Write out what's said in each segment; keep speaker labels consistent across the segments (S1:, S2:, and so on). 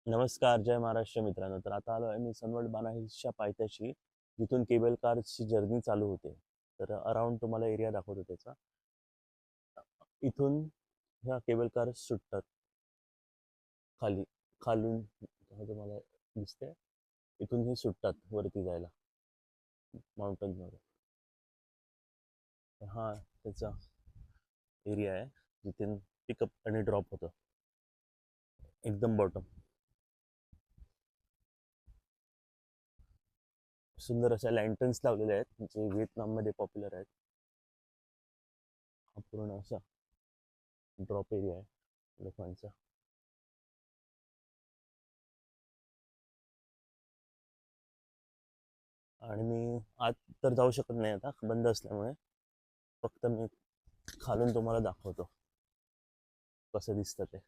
S1: नमस्कार, जय महाराष्ट्र मित्रांनो. तर आता आलो आहे मी सनवर्ल्ड बाणा हिल्सच्या पायथ्याशी, जिथून केबल कारची जर्नी चालू होते. तर अराउंड तुम्हाला एरिया दाखवतो त्याचा. इथून ह्या केबल कार सुटतात खाली, खालून तुम्हाला दिसते. इथून हे सुटतात वरती जायला माउंटनमध्ये. हा त्याचा एरिया आहे, जिथे पिकअप आणि ड्रॉप होतं एकदम बॉटम. सुंदर अशा लँटर्न्स लावलेले आहेत, जे व्हिएतनाममध्ये पॉप्युलर आहेत. हा पूर्ण असा ड्रॉप एरिया आहे लोकांचा. आणि मी आत तर जाऊ शकत नाही आता, बंद असल्यामुळे. फक्त मी खालून तुम्हाला दाखवतो कसं दिसतं ते.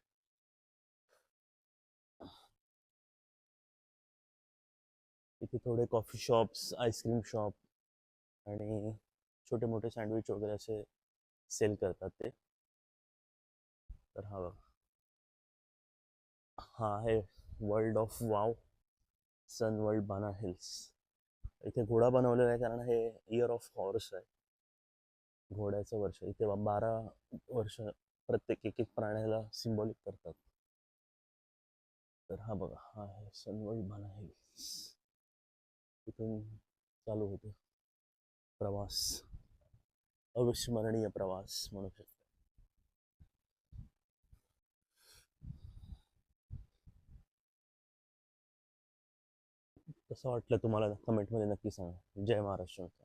S1: इथे थोडे कॉफी शॉप्स, आईस्क्रीम शॉप आणि छोटे मोठे सँडविच वगैरे असे सेल करतात ते. तर हा बघा, हा आहे world of wow, Sun World Bana Hills. इथे घोडा बनवलेला आहे, कारण हे इयर ऑफ हॉर्स आहे, घोड्याचं वर्ष. इथे 12 वर्ष प्रत्येक एक एक प्राण्याला सिम्बॉलिक करतात. तर हा बघा, हा आहे सन वर्ल्ड बाना हिल्स. इथून चालू होते प्रवास, अविस्मरणीय प्रवास म्हणू शकतो. कसं वाटलं तुम्हाला, कमेंटमध्ये नक्की सांगा. जय महाराष्ट्र.